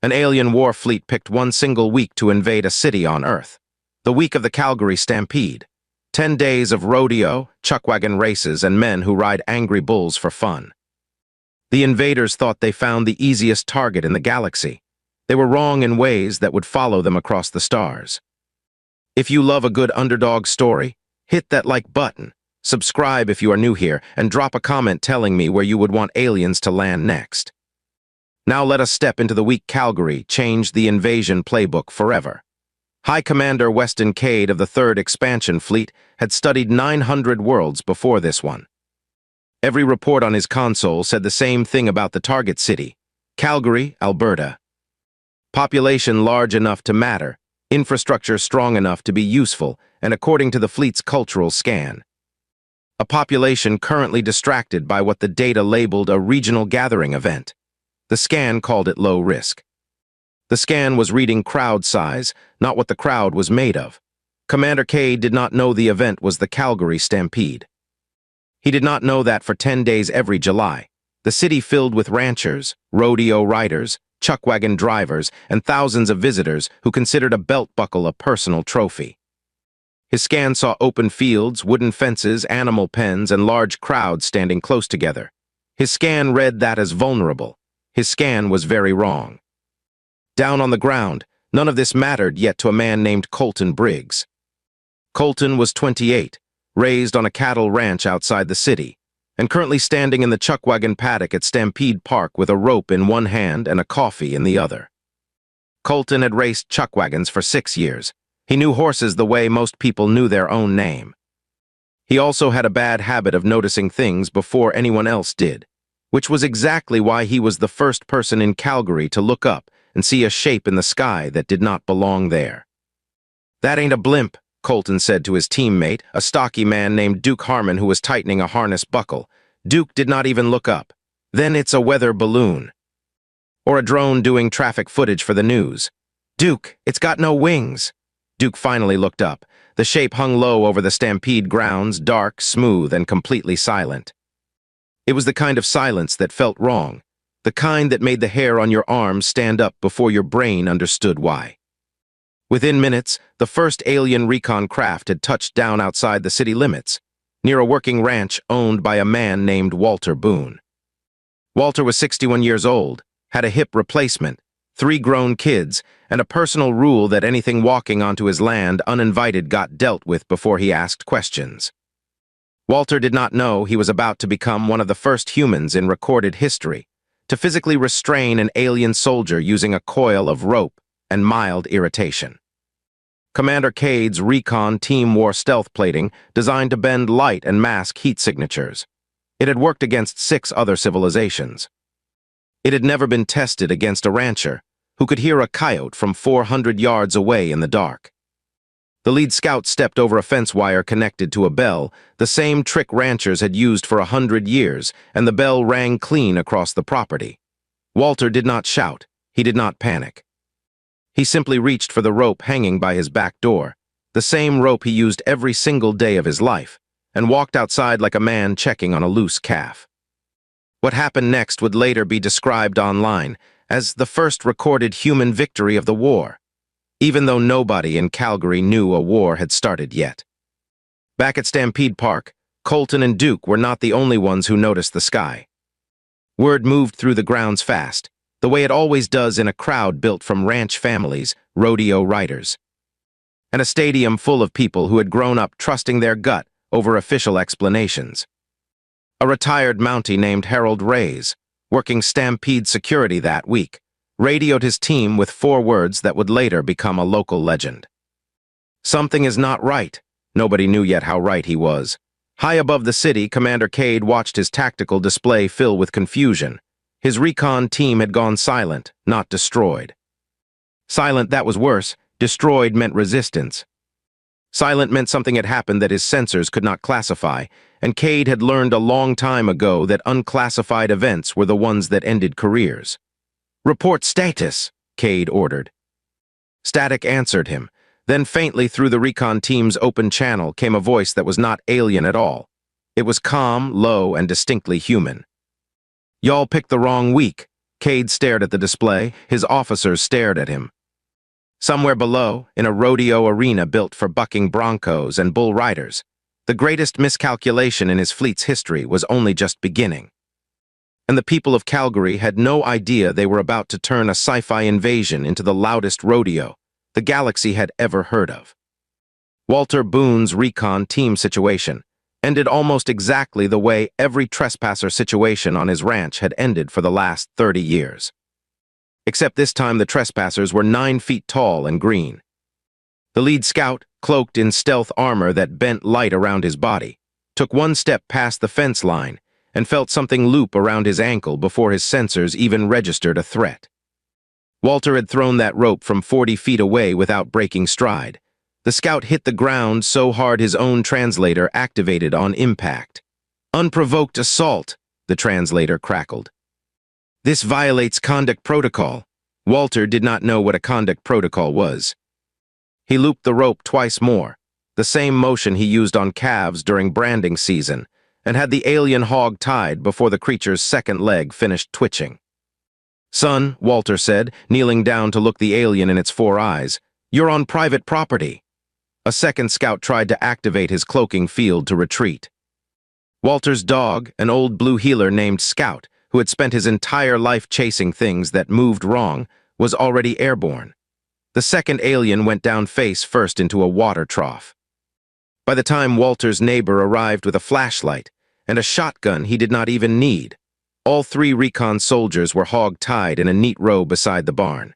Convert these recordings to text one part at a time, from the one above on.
An alien war fleet picked one single week to invade a city on Earth. The week of the Calgary Stampede. 10 days of rodeo, chuckwagon races, and men who ride angry bulls for fun. The invaders thought they found the easiest target in the galaxy. They were wrong in ways that would follow them across the stars. If you love a good underdog story, hit that like button, subscribe if you are new here, and drop a comment telling me where you would want aliens to land next. Now let us step into the week Calgary changed the invasion playbook forever. High Commander Weston Cade of the 3rd Expansion Fleet had studied 900 worlds before this one. Every report on his console said the same thing about the target city, Calgary, Alberta. Population large enough to matter, infrastructure strong enough to be useful, and according to the fleet's cultural scan. A population currently distracted by what the data labeled a regional gathering event. The scan called it low risk. The scan was reading crowd size, not what the crowd was made of. Commander Cade did not know the event was the Calgary Stampede. He did not know that for 10 days every July, the city filled with ranchers, rodeo riders, chuckwagon drivers, and thousands of visitors who considered a belt buckle a personal trophy. His scan saw open fields, wooden fences, animal pens, and large crowds standing close together. His scan read that as vulnerable. His scan was very wrong. Down on the ground, none of this mattered yet to a man named Colton Briggs. Colton was 28, raised on a cattle ranch outside the city, and currently standing in the chuckwagon paddock at Stampede Park with a rope in one hand and a coffee in the other. Colton had raced chuckwagons for 6 years. He knew horses the way most people knew their own name. He also had a bad habit of noticing things before anyone else did, which was exactly why he was the first person in Calgary to look up and see a shape in the sky that did not belong there. "That ain't a blimp," Colton said to his teammate, a stocky man named Duke Harmon who was tightening a harness buckle. Duke did not even look up. "Then it's a weather balloon. Or a drone doing traffic footage for the news. Duke, it's got no wings." Duke finally looked up. The shape hung low over the Stampede grounds, dark, smooth, and completely silent. It was the kind of silence that felt wrong, the kind that made the hair on your arms stand up before your brain understood why. Within minutes, the first alien recon craft had touched down outside the city limits, near a working ranch owned by a man named Walter Boone. Walter was 61 years old, had a hip replacement, 3 grown kids, and a personal rule that anything walking onto his land uninvited got dealt with before he asked questions. Walter did not know he was about to become one of the first humans in recorded history to physically restrain an alien soldier using a coil of rope and mild irritation. Commander Cade's recon team wore stealth plating designed to bend light and mask heat signatures. It had worked against 6 other civilizations. It had never been tested against a rancher who could hear a coyote from 400 yards away in the dark. The lead scout stepped over a fence wire connected to a bell, the same trick ranchers had used for 100 years, and the bell rang clean across the property. Walter did not shout. He did not panic. He simply reached for the rope hanging by his back door, the same rope he used every single day of his life, and walked outside like a man checking on a loose calf. What happened next would later be described online as the first recorded human victory of the war, even though nobody in Calgary knew a war had started yet. Back at Stampede Park, Colton and Duke were not the only ones who noticed the sky. Word moved through the grounds fast, the way it always does in a crowd built from ranch families, rodeo riders, and a stadium full of people who had grown up trusting their gut over official explanations. A retired Mountie named Harold Reyes, working Stampede security that week, radioed his team with 4 words that would later become a local legend. Something is not right. Nobody knew yet how right he was. High above the city, Commander Cade watched his tactical display fill with confusion. His recon team had gone silent, not destroyed. Silent, that was worse. Destroyed meant resistance. Silent meant something had happened that his sensors could not classify, and Cade had learned a long time ago that unclassified events were the ones that ended careers. "Report status," Cade ordered. Static answered him. Then faintly through the recon team's open channel came a voice that was not alien at all. It was calm, low, and distinctly human. "Y'all picked the wrong week. Cade stared at the display. His officers stared at him. Somewhere below, in a rodeo arena built for bucking broncos and bull riders, the greatest miscalculation in his fleet's history was only just beginning. And the people of Calgary had no idea they were about to turn a sci-fi invasion into the loudest rodeo the galaxy had ever heard of. Walter Boone's recon team situation ended almost exactly the way every trespasser situation on his ranch had ended for the last 30 years. Except this time the trespassers were 9 feet tall and green. The lead scout, cloaked in stealth armor that bent light around his body, took one step past the fence line and felt something loop around his ankle before his sensors even registered a threat. Walter had thrown that rope from 40 feet away without breaking stride. The scout hit the ground so hard his own translator activated on impact. "Unprovoked assault," the translator crackled. "This violates conduct protocol." Walter did not know what a conduct protocol was. He looped the rope twice more, the same motion he used on calves during branding season, and had the alien hog tied before the creature's second leg finished twitching. "Son," Walter said, kneeling down to look the alien in its 4 eyes, "you're on private property." A second scout tried to activate his cloaking field to retreat. Walter's dog, an old blue heeler named Scout, who had spent his entire life chasing things that moved wrong, was already airborne. The second alien went down face first into a water trough. By the time Walter's neighbor arrived with a flashlight and a shotgun he did not even need, all 3 recon soldiers were hog-tied in a neat row beside the barn.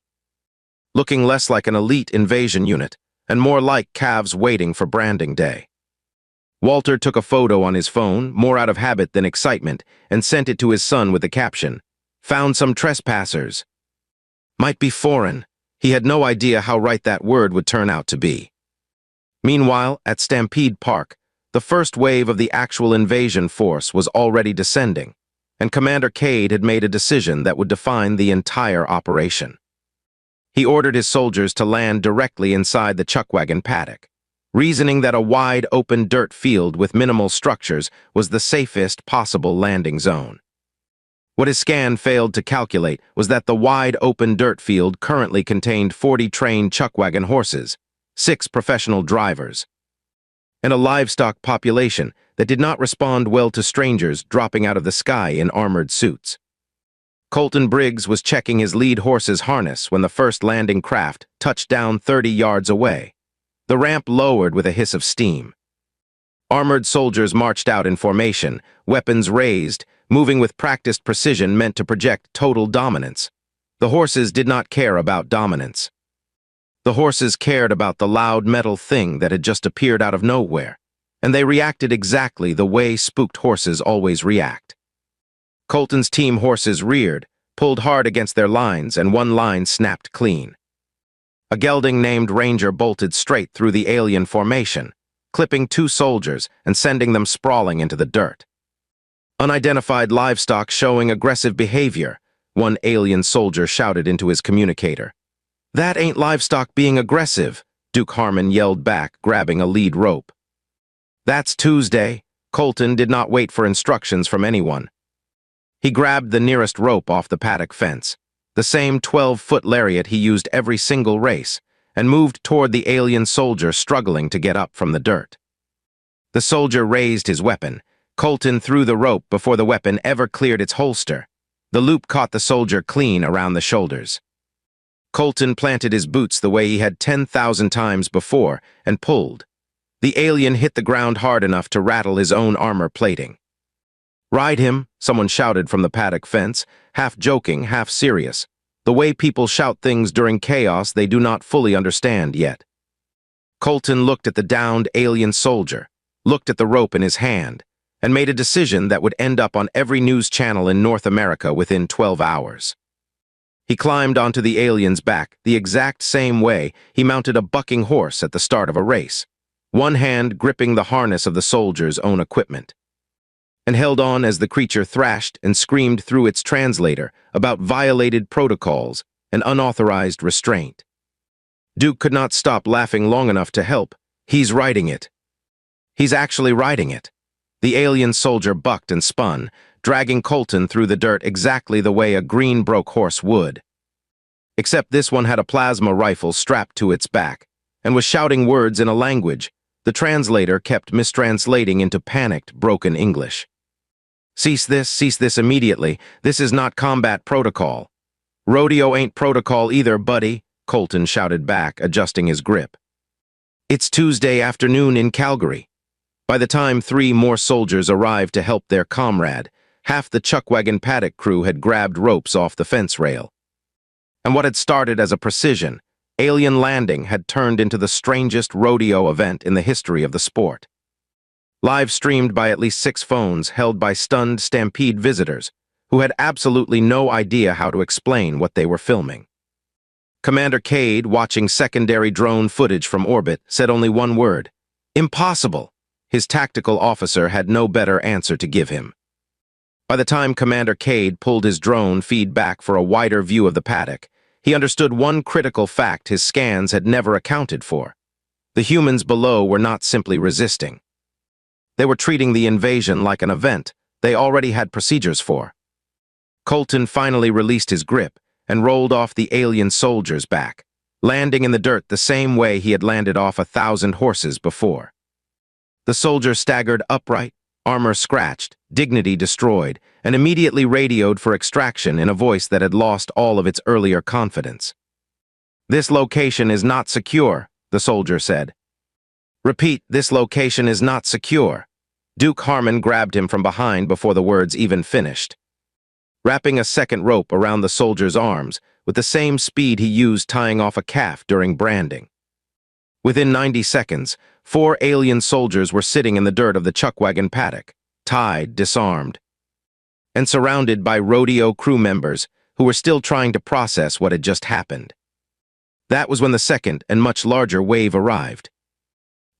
Looking less like an elite invasion unit and more like calves waiting for branding day. Walter took a photo on his phone, more out of habit than excitement, and sent it to his son with the caption, "Found some trespassers." Might be foreign. He had no idea how right that word would turn out to be. Meanwhile, at Stampede Park, the first wave of the actual invasion force was already descending, and Commander Cade had made a decision that would define the entire operation. He ordered his soldiers to land directly inside the chuckwagon paddock, reasoning that a wide open dirt field with minimal structures was the safest possible landing zone. What his scan failed to calculate was that the wide open dirt field currently contained 40 trained chuckwagon horses, 6 professional drivers, and a livestock population that did not respond well to strangers dropping out of the sky in armored suits. Colton Briggs was checking his lead horse's harness when the first landing craft touched down 30 yards away. The ramp lowered with a hiss of steam. Armored soldiers marched out in formation, weapons raised, moving with practiced precision meant to project total dominance. The horses did not care about dominance. The horses cared about the loud metal thing that had just appeared out of nowhere, and they reacted exactly the way spooked horses always react. Colton's team horses reared, pulled hard against their lines, and one line snapped clean. A gelding named Ranger bolted straight through the alien formation, clipping 2 soldiers and sending them sprawling into the dirt. "Unidentified livestock showing aggressive behavior," one alien soldier shouted into his communicator. "That ain't livestock being aggressive," Duke Harmon yelled back, grabbing a lead rope. "That's Tuesday." Colton did not wait for instructions from anyone. He grabbed the nearest rope off the paddock fence, the same 12-foot lariat he used every single race, and moved toward the alien soldier struggling to get up from the dirt. The soldier raised his weapon. Colton threw the rope before the weapon ever cleared its holster. The loop caught the soldier clean around the shoulders. Colton planted his boots the way he had 10,000 times before and pulled. The alien hit the ground hard enough to rattle his own armor plating. "Ride him," someone shouted from the paddock fence, half joking, half serious, the way people shout things during chaos they do not fully understand yet. Colton looked at the downed alien soldier, looked at the rope in his hand, and made a decision that would end up on every news channel in North America within 12 hours. He climbed onto the alien's back the exact same way he mounted a bucking horse at the start of a race, one hand gripping the harness of the soldier's own equipment, and held on as the creature thrashed and screamed through its translator about violated protocols and unauthorized restraint. Duke could not stop laughing long enough to help. "He's riding it. He's actually riding it." The alien soldier bucked and spun, dragging Colton through the dirt exactly the way a green-broke horse would. Except this one had a plasma rifle strapped to its back, and was shouting words in a language the translator kept mistranslating into panicked, broken English. Cease this immediately. This is not combat protocol. Rodeo ain't protocol either, buddy, Colton shouted back, adjusting his grip. It's Tuesday afternoon in Calgary. By the time 3 more soldiers arrived to help their comrade, half the chuckwagon paddock crew had grabbed ropes off the fence rail. And what had started as a precision, alien landing had turned into the strangest rodeo event in the history of the sport. Live streamed by at least 6 phones held by stunned Stampede visitors who had absolutely no idea how to explain what they were filming. Commander Cade, watching secondary drone footage from orbit, said only one word: impossible. His tactical officer had no better answer to give him. By the time Commander Cade pulled his drone feed back for a wider view of the paddock, he understood one critical fact his scans had never accounted for. The humans below were not simply resisting. They were treating the invasion like an event they already had procedures for. Colton finally released his grip and rolled off the alien soldier's back, landing in the dirt the same way he had landed off 1,000 horses before. The soldier staggered upright, armor scratched, dignity destroyed, and immediately radioed for extraction in a voice that had lost all of its earlier confidence. "This location is not secure," the soldier said. "Repeat, this location is not secure." Duke Harmon grabbed him from behind before the words even finished, wrapping a second rope around the soldier's arms with the same speed he used tying off a calf during branding. Within 90 seconds, 4 alien soldiers were sitting in the dirt of the chuckwagon paddock, tied, disarmed, and surrounded by rodeo crew members who were still trying to process what had just happened. That was when the second and much larger wave arrived.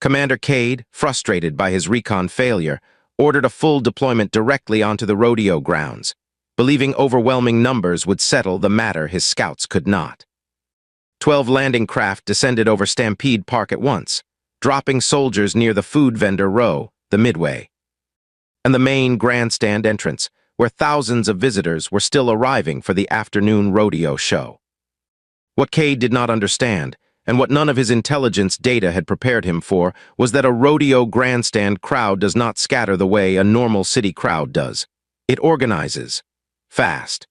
Commander Cade, frustrated by his recon failure, ordered a full deployment directly onto the rodeo grounds, believing overwhelming numbers would settle the matter his scouts could not. 12 landing craft descended over Stampede Park at once, dropping soldiers near the food vendor row, the midway, and the main grandstand entrance, where thousands of visitors were still arriving for the afternoon rodeo show. What Cade did not understand, and what none of his intelligence data had prepared him for, was that a rodeo grandstand crowd does not scatter the way a normal city crowd does. It organizes. Fast.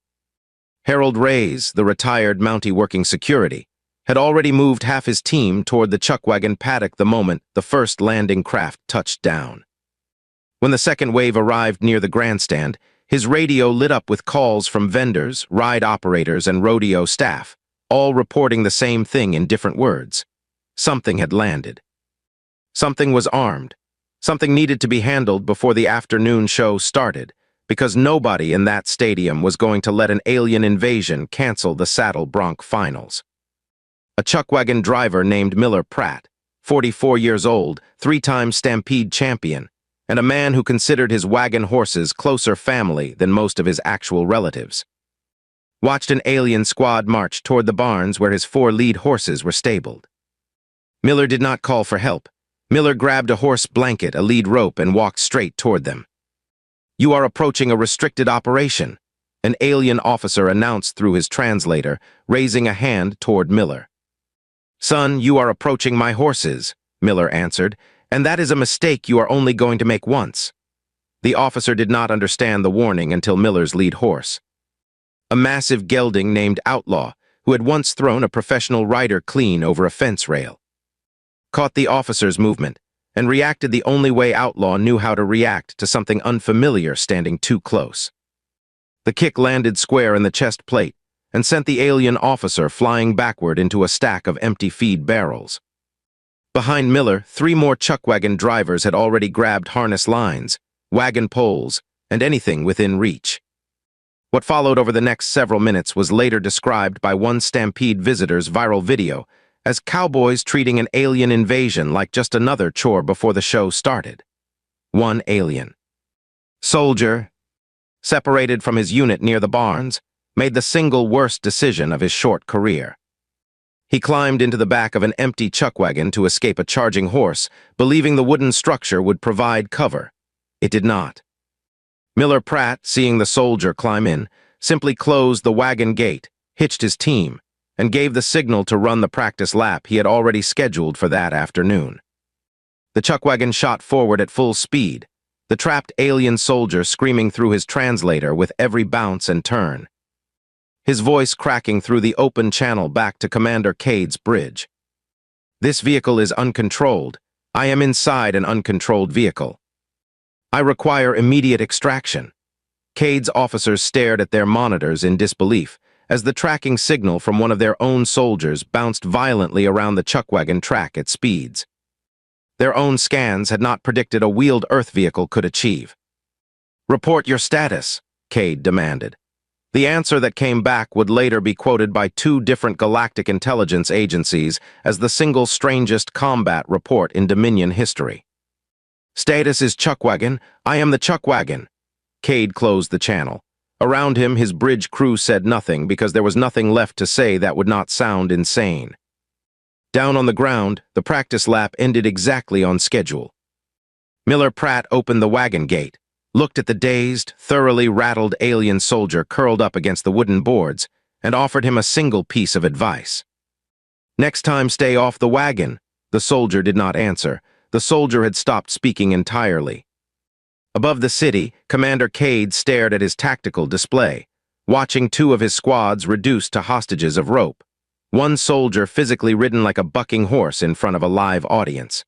Harold Reyes, the retired Mountie working security, had already moved half his team toward the chuckwagon paddock the moment the first landing craft touched down. When the second wave arrived near the grandstand, his radio lit up with calls from vendors, ride operators, and rodeo staff, all reporting the same thing in different words. Something had landed. Something was armed. Something needed to be handled before the afternoon show started, because nobody in that stadium was going to let an alien invasion cancel the Saddle Bronc finals. A chuckwagon driver named Miller Pratt, 44 years old, 3-time Stampede champion, and a man who considered his wagon horses closer family than most of his actual relatives, watched an alien squad march toward the barns where his 4 lead horses were stabled. Miller did not call for help. Miller grabbed a horse blanket, a lead rope, and walked straight toward them. "You are approaching a restricted operation," an alien officer announced through his translator, raising a hand toward Miller. "Son, you are approaching my horses," Miller answered, "and that is a mistake you are only going to make once." The officer did not understand the warning until Miller's lead horse, a massive gelding named Outlaw, who had once thrown a professional rider clean over a fence rail, caught the officer's movement and reacted the only way Outlaw knew how to react to something unfamiliar standing too close. The kick landed square in the chest plate and sent the alien officer flying backward into a stack of empty feed barrels. Behind Miller, 3 more chuckwagon drivers had already grabbed harness lines, wagon poles, and anything within reach. What followed over the next several minutes was later described by one Stampede visitor's viral video as Cowboys treating an alien invasion like just another chore before the show started. One alien soldier, separated from his unit near the barns, made the single worst decision of his short career. He climbed into the back of an empty chuckwagon to escape a charging horse, believing the wooden structure would provide cover. It did not. Miller Pratt, seeing the soldier climb in, simply closed the wagon gate, hitched his team, and gave the signal to run the practice lap he had already scheduled for that afternoon. The chuckwagon shot forward at full speed, the trapped alien soldier screaming through his translator with every bounce and turn, his voice cracking through the open channel back to Commander Cade's bridge. "This vehicle is uncontrolled. I am inside an uncontrolled vehicle. I require immediate extraction." Cade's officers stared at their monitors in disbelief as the tracking signal from one of their own soldiers bounced violently around the chuckwagon track at speeds their own scans had not predicted a wheeled Earth vehicle could achieve. "Report your status," Cade demanded. The answer that came back would later be quoted by two different galactic intelligence agencies as the single strangest combat report in Dominion history. "Status is Chuckwagon. I am the Chuckwagon." Cade closed the channel. Around him, his bridge crew said nothing because there was nothing left to say that would not sound insane. Down on the ground, the practice lap ended exactly on schedule. Miller Pratt opened the wagon gate, looked at the dazed, thoroughly rattled alien soldier curled up against the wooden boards, and offered him a single piece of advice. "Next time, stay off the wagon." The soldier did not answer. The soldier had stopped speaking entirely. Above the city, Commander Cade stared at his tactical display, watching two of his squads reduced to hostages of rope. One soldier physically ridden like a bucking horse in front of a live audience,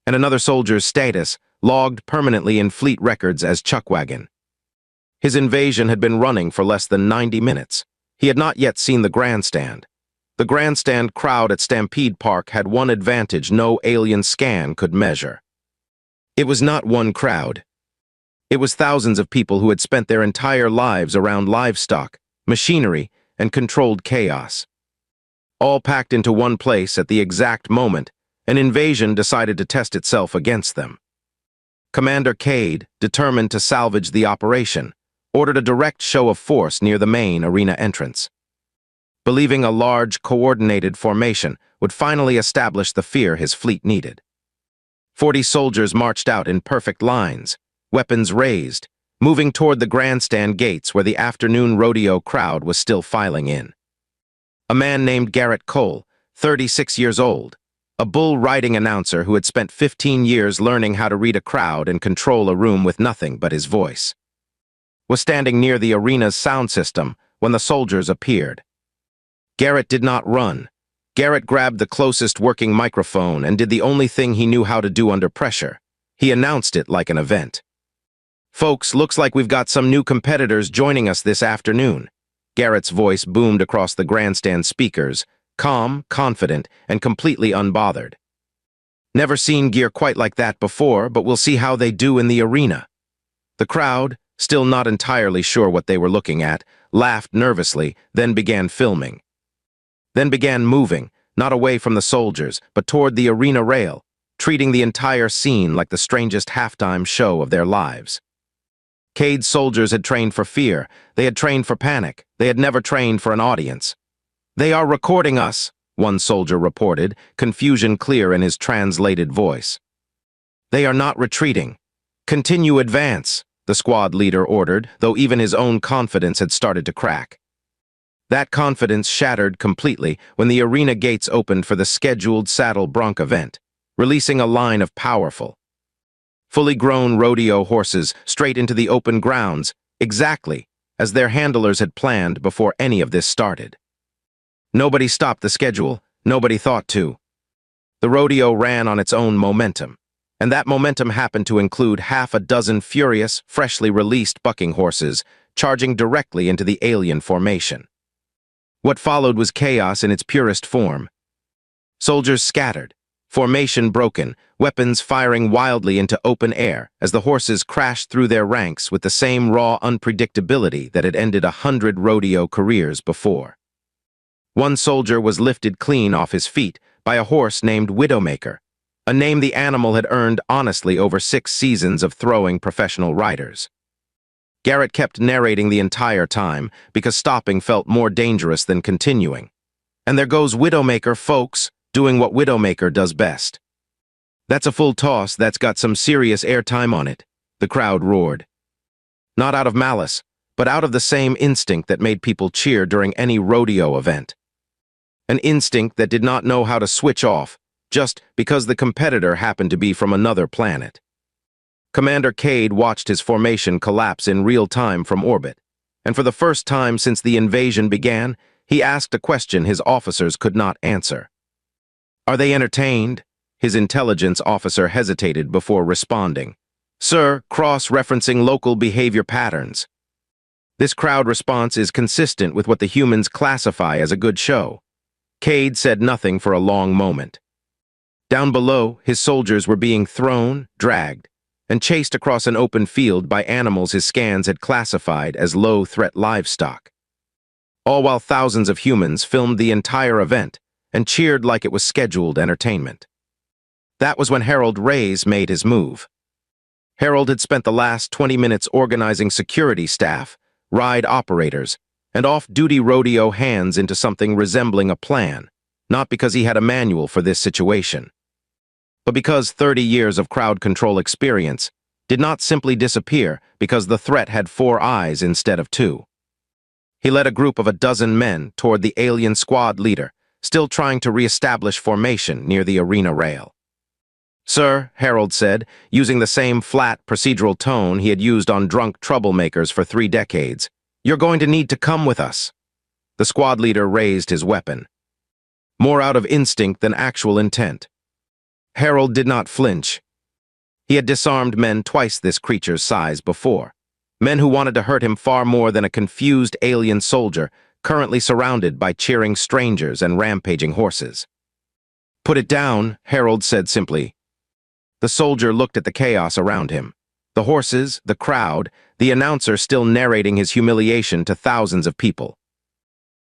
and another soldier's status logged permanently in fleet records as Chuckwagon. His invasion had been running for less than 90 minutes. He had not yet seen the grandstand. The grandstand crowd at Stampede Park had one advantage no alien scan could measure. It was not one crowd. It was thousands of people who had spent their entire lives around livestock, machinery, and controlled chaos. All packed into one place at the exact moment an invasion decided to test itself against them. Commander Cade, determined to salvage the operation, ordered a direct show of force near the main arena entrance, believing a large, coordinated formation would finally establish the fear his fleet needed. 40 soldiers marched out in perfect lines, weapons raised, moving toward the grandstand gates where the afternoon rodeo crowd was still filing in. A man named Garrett Cole, 36 years old, a bull-riding announcer who had spent 15 years learning how to read a crowd and control a room with nothing but his voice, was standing near the arena's sound system when the soldiers appeared. Garrett did not run. Garrett grabbed the closest working microphone and did the only thing he knew how to do under pressure. He announced it like an event. "Folks, looks like we've got some new competitors joining us this afternoon." Garrett's voice boomed across the grandstand speakers, calm, confident, and completely unbothered. "Never seen gear quite like that before, but we'll see how they do in the arena." The crowd, still not entirely sure what they were looking at, laughed nervously, then began filming. Then began moving, not away from the soldiers, but toward the arena rail, treating the entire scene like the strangest halftime show of their lives. Cade's soldiers had trained for fear. They had trained for panic. They had never trained for an audience. "They are recording us," one soldier reported, confusion clear in his translated voice. "They are not retreating. Continue advance," the squad leader ordered, though even his own confidence had started to crack. That confidence shattered completely when the arena gates opened for the scheduled saddle bronc event, releasing a line of powerful, fully grown rodeo horses straight into the open grounds, exactly as their handlers had planned before any of this started. Nobody stopped the schedule. Nobody thought to. The rodeo ran on its own momentum, and that momentum happened to include half a dozen furious, freshly released bucking horses charging directly into the alien formation. What followed was chaos in its purest form. Soldiers scattered, formation broken, weapons firing wildly into open air as the horses crashed through their ranks with the same raw unpredictability that had ended 100 rodeo careers before. One soldier was lifted clean off his feet by a horse named Widowmaker, a name the animal had earned honestly over 6 seasons of throwing professional riders. Garrett kept narrating the entire time because stopping felt more dangerous than continuing. "And there goes Widowmaker, folks, doing what Widowmaker does best." "That's a full toss that's got some serious airtime on it," the crowd roared. Not out of malice, but out of the same instinct that made people cheer during any rodeo event. An instinct that did not know how to switch off, just because the competitor happened to be from another planet. Commander Cade watched his formation collapse in real time from orbit, and for the first time since the invasion began, he asked a question his officers could not answer. "Are they entertained?" His intelligence officer hesitated before responding. "Sir, cross-referencing local behavior patterns." This crowd response is consistent with what the humans classify as a good show. Cade said nothing for a long moment. Down below, his soldiers were being thrown, dragged, and chased across an open field by animals his scans had classified as low-threat livestock. All while thousands of humans filmed the entire event and cheered like it was scheduled entertainment. That was when Harold Reyes made his move. Harold had spent the last 20 minutes organizing security staff, ride operators, and off-duty rodeo hands into something resembling a plan, not because he had a manual for this situation, but because 30 years of crowd control experience did not simply disappear because the threat had 4 eyes instead of 2. He led a group of a dozen men toward the alien squad leader, still trying to re-establish formation near the arena rail. "Sir," Harold said, using the same flat, procedural tone he had used on drunk troublemakers for 3 decades, "you're going to need to come with us." The squad leader raised his weapon, more out of instinct than actual intent. Harold did not flinch. He had disarmed men twice this creature's size before, men who wanted to hurt him far more than a confused alien soldier currently surrounded by cheering strangers and rampaging horses. "Put it down," Harold said simply. The soldier looked at the chaos around him. The horses, the crowd, the announcer still narrating his humiliation to thousands of people,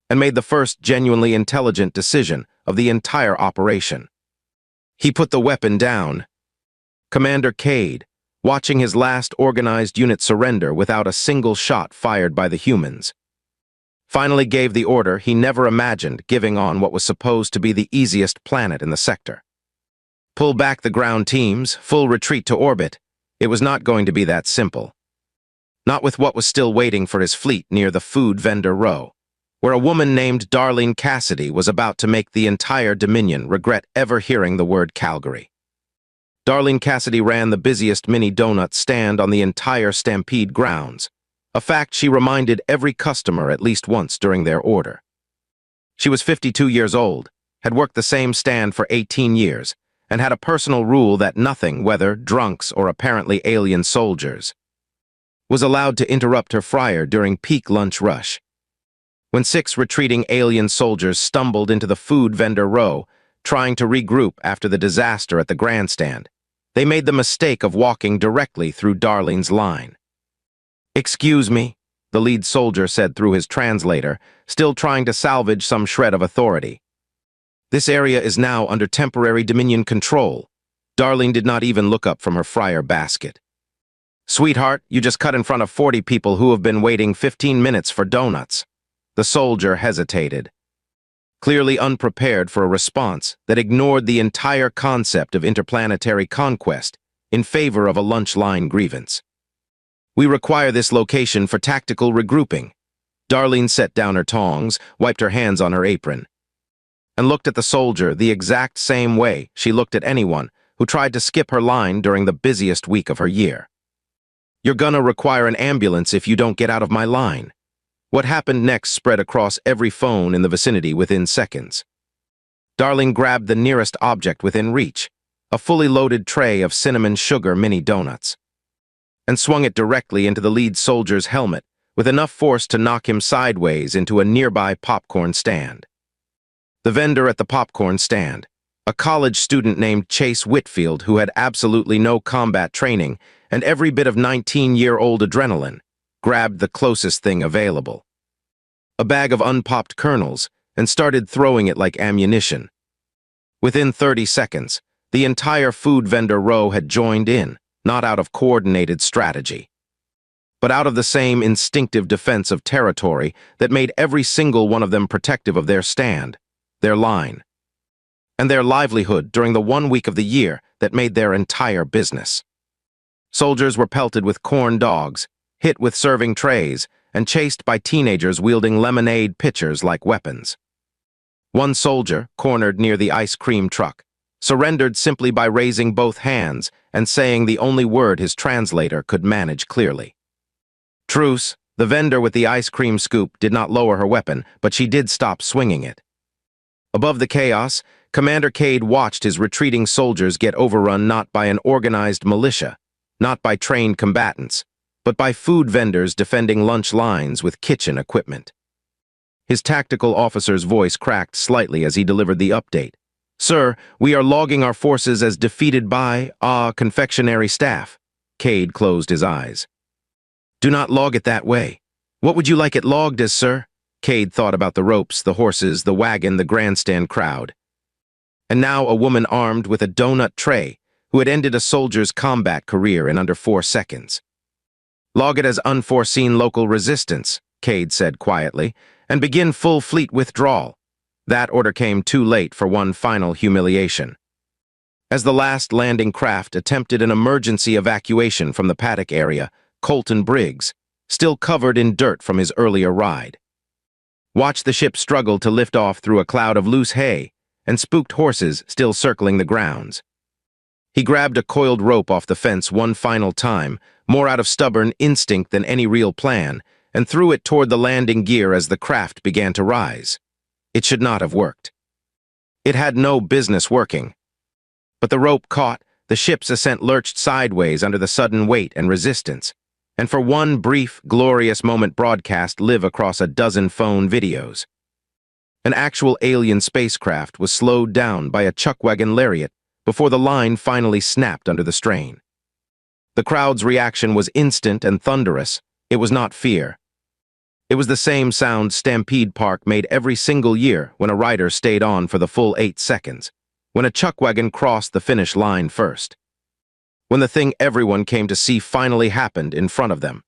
and made the first genuinely intelligent decision of the entire operation. He put the weapon down. Commander Cade, watching his last organized unit surrender without a single shot fired by the humans, finally gave the order he never imagined giving on what was supposed to be the easiest planet in the sector. Pull back the ground teams, full retreat to orbit. It was not going to be that simple. Not with what was still waiting for his fleet near the food vendor row, where a woman named Darlene Cassidy was about to make the entire Dominion regret ever hearing the word Calgary. Darlene Cassidy ran the busiest mini donut stand on the entire Stampede grounds, a fact she reminded every customer at least once during their order. She was 52 years old, had worked the same stand for 18 years, and had a personal rule that nothing, whether drunks or apparently alien soldiers, was allowed to interrupt her fryer during peak lunch rush. When 6 retreating alien soldiers stumbled into the food vendor row, trying to regroup after the disaster at the grandstand, they made the mistake of walking directly through Darlene's line. "Excuse me," the lead soldier said through his translator, still trying to salvage some shred of authority. "This area is now under temporary Dominion control." Darlene did not even look up from her fryer basket. "Sweetheart, you just cut in front of 40 people who have been waiting 15 minutes for donuts." The soldier hesitated, clearly unprepared for a response that ignored the entire concept of interplanetary conquest in favor of a lunch line grievance. "We require this location for tactical regrouping." Darlene set down her tongs, wiped her hands on her apron, and looked at the soldier the exact same way she looked at anyone who tried to skip her line during the busiest week of her year. "You're gonna require an ambulance if you don't get out of my line." What happened next spread across every phone in the vicinity within seconds. Darlene grabbed the nearest object within reach, a fully loaded tray of cinnamon sugar mini donuts, and swung it directly into the lead soldier's helmet with enough force to knock him sideways into a nearby popcorn stand. The vendor at the popcorn stand, a college student named Chase Whitfield who had absolutely no combat training and every bit of 19-year-old adrenaline, grabbed the closest thing available, a bag of unpopped kernels, and started throwing it like ammunition. Within 30 seconds, the entire food vendor row had joined in, not out of coordinated strategy, but out of the same instinctive defense of territory that made every single one of them protective of their stand, their line, and their livelihood during the 1 week of the year that made their entire business. Soldiers were pelted with corn dogs, hit with serving trays, and chased by teenagers wielding lemonade pitchers like weapons. One soldier, cornered near the ice cream truck, surrendered simply by raising both hands and saying the only word his translator could manage clearly. Truce, the vendor with the ice cream scoop did not lower her weapon, but she did stop swinging it. Above the chaos, Commander Cade watched his retreating soldiers get overrun not by an organized militia, not by trained combatants, but by food vendors defending lunch lines with kitchen equipment. His tactical officer's voice cracked slightly as he delivered the update. "Sir, we are logging our forces as defeated by, confectionery staff." Cade closed his eyes. "Do not log it that way. What would you like it logged as, sir?" Cade thought about the ropes, the horses, the wagon, the grandstand crowd. And now a woman armed with a donut tray, who had ended a soldier's combat career in under 4 seconds. "Log it as unforeseen local resistance," Cade said quietly, "and begin full fleet withdrawal." That order came too late for one final humiliation. As the last landing craft attempted an emergency evacuation from the paddock area, Colton Briggs, still covered in dirt from his earlier ride, watched the ship struggle to lift off through a cloud of loose hay and spooked horses still circling the grounds. He grabbed a coiled rope off the fence one final time, more out of stubborn instinct than any real plan, and threw it toward the landing gear as the craft began to rise. It should not have worked. It had no business working. But the rope caught, the ship's ascent lurched sideways under the sudden weight and resistance, and for one brief, glorious moment broadcast live across a dozen phone videos. An actual alien spacecraft was slowed down by a chuckwagon lariat before the line finally snapped under the strain. The crowd's reaction was instant and thunderous. It was not fear. It was the same sound Stampede Park made every single year when a rider stayed on for the full 8 seconds, when a chuckwagon crossed the finish line first, when the thing everyone came to see finally happened in front of them.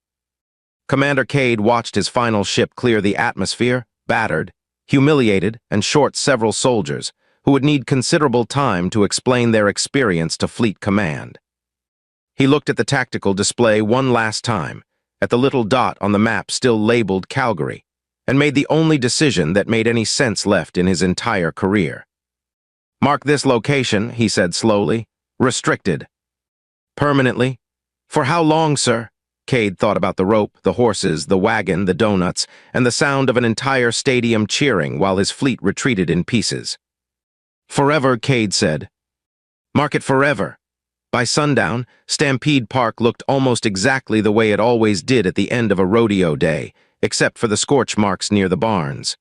Commander Cade watched his final ship clear the atmosphere, battered, humiliated, and short several soldiers who would need considerable time to explain their experience to Fleet Command. He looked at the tactical display one last time, at the little dot on the map still labeled Calgary, and made the only decision that made any sense left in his entire career. "Mark this location," he said slowly. "Restricted." "Permanently?" "For how long, sir?" Cade thought about the rope, the horses, the wagon, the donuts, and the sound of an entire stadium cheering while his fleet retreated in pieces. "Forever," Cade said. "Mark it forever." By sundown, Stampede Park looked almost exactly the way it always did at the end of a rodeo day, except for the scorch marks near the barns.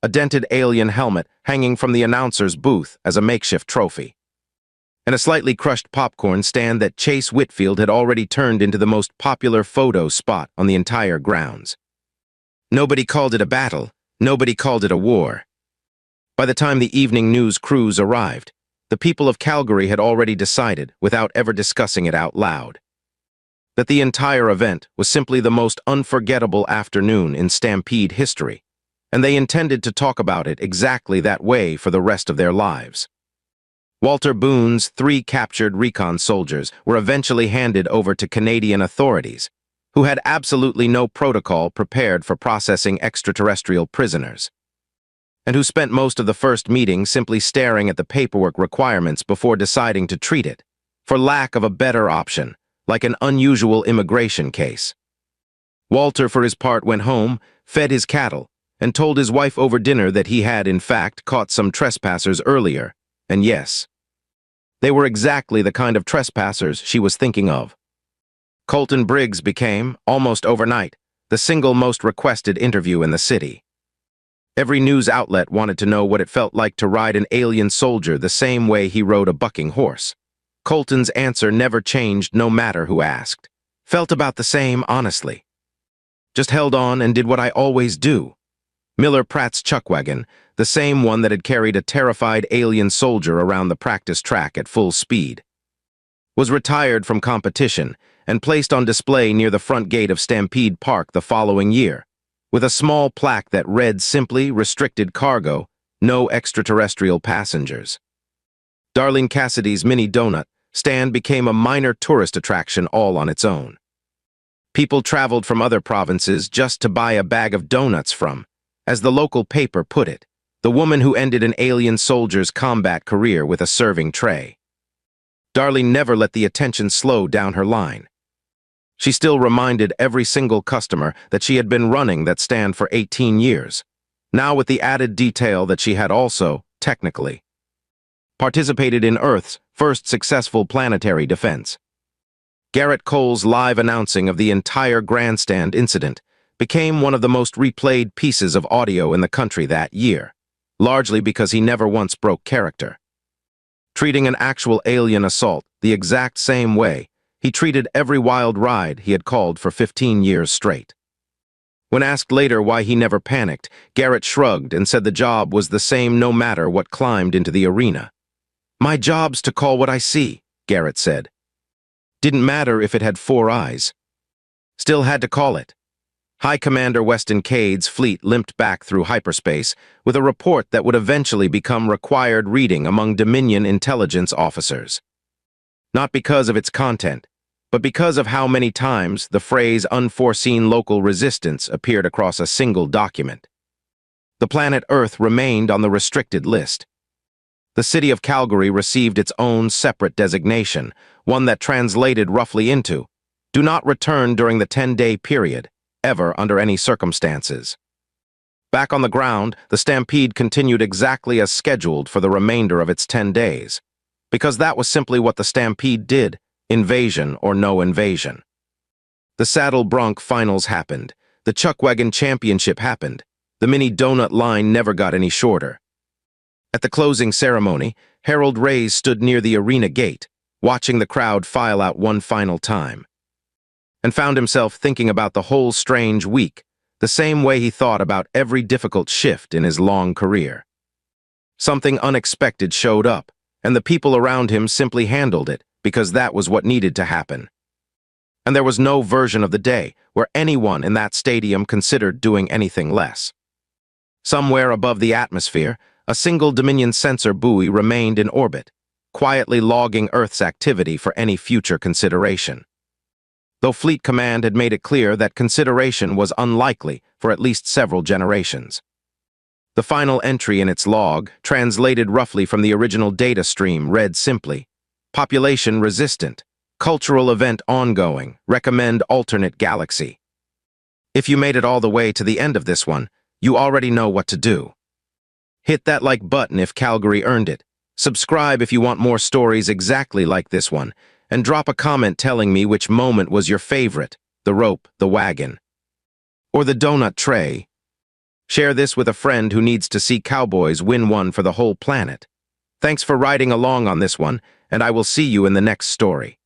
A dented alien helmet hanging from the announcer's booth as a makeshift trophy, and a slightly crushed popcorn stand that Chase Whitfield had already turned into the most popular photo spot on the entire grounds. Nobody called it a battle. Nobody called it a war. By the time the evening news crews arrived, the people of Calgary had already decided, without ever discussing it out loud, that the entire event was simply the most unforgettable afternoon in Stampede history, and they intended to talk about it exactly that way for the rest of their lives. Walter Boone's 3 captured recon soldiers were eventually handed over to Canadian authorities, who had absolutely no protocol prepared for processing extraterrestrial prisoners, and who spent most of the first meeting simply staring at the paperwork requirements before deciding to treat it, for lack of a better option, like an unusual immigration case. Walter, for his part, went home, fed his cattle, and told his wife over dinner that he had, in fact, caught some trespassers earlier, and yes, they were exactly the kind of trespassers she was thinking of. Colton Briggs became, almost overnight, the single most requested interview in the city. Every news outlet wanted to know what it felt like to ride an alien soldier the same way he rode a bucking horse. Colton's answer never changed no matter who asked. Felt about the same, honestly. Just held on and did what I always do. Miller Pratt's chuckwagon, the same one that had carried a terrified alien soldier around the practice track at full speed, was retired from competition and placed on display near the front gate of Stampede Park the following year, with a small plaque that read simply "Restricted Cargo, no extraterrestrial passengers." Darlene Cassidy's mini donut stand became a minor tourist attraction all on its own. People traveled from other provinces just to buy a bag of donuts from. As the local paper put it, the woman who ended an alien soldier's combat career with a serving tray. Darlie never let the attention slow down her line. She still reminded every single customer that she had been running that stand for 18 years, now with the added detail that she had also, technically, participated in Earth's first successful planetary defense. Garrett Cole's live announcing of the entire grandstand incident became one of the most replayed pieces of audio in the country that year, largely because he never once broke character. Treating an actual alien assault the exact same way he treated every wild ride he had called for 15 years straight. When asked later why he never panicked, Garrett shrugged and said the job was the same no matter what climbed into the arena. "My job's to call what I see," Garrett said. Didn't matter if it had 4 eyes. Still had to call it. High Commander Weston Cade's fleet limped back through hyperspace with a report that would eventually become required reading among Dominion intelligence officers. Not because of its content, but because of how many times the phrase unforeseen local resistance appeared across a single document. The planet Earth remained on the restricted list. The city of Calgary received its own separate designation, one that translated roughly into, "Do not return during the 10-day period, ever under any circumstances." Back on the ground, the Stampede continued exactly as scheduled for the remainder of its 10 days, because that was simply what the Stampede did, invasion or no invasion. The Saddle Bronc finals happened, the Chuckwagon Championship happened, the mini donut line never got any shorter. At the closing ceremony, Harold Reyes stood near the arena gate, watching the crowd file out one final time, and found himself thinking about the whole strange week, the same way he thought about every difficult shift in his long career. Something unexpected showed up, and the people around him simply handled it because that was what needed to happen. And there was no version of the day where anyone in that stadium considered doing anything less. Somewhere above the atmosphere, a single Dominion sensor buoy remained in orbit, quietly logging Earth's activity for any future consideration. Though Fleet Command had made it clear that consideration was unlikely for at least several generations. The final entry in its log, translated roughly from the original data stream, read simply, "Population resistant. Cultural event ongoing. Recommend alternate galaxy." If you made it all the way to the end of this one, you already know what to do. Hit that like button if Calgary earned it. Subscribe if you want more stories exactly like this one, and drop a comment telling me which moment was your favorite, the rope, the wagon, or the donut tray. Share this with a friend who needs to see Cowboys win one for the whole planet. Thanks for riding along on this one, and I will see you in the next story.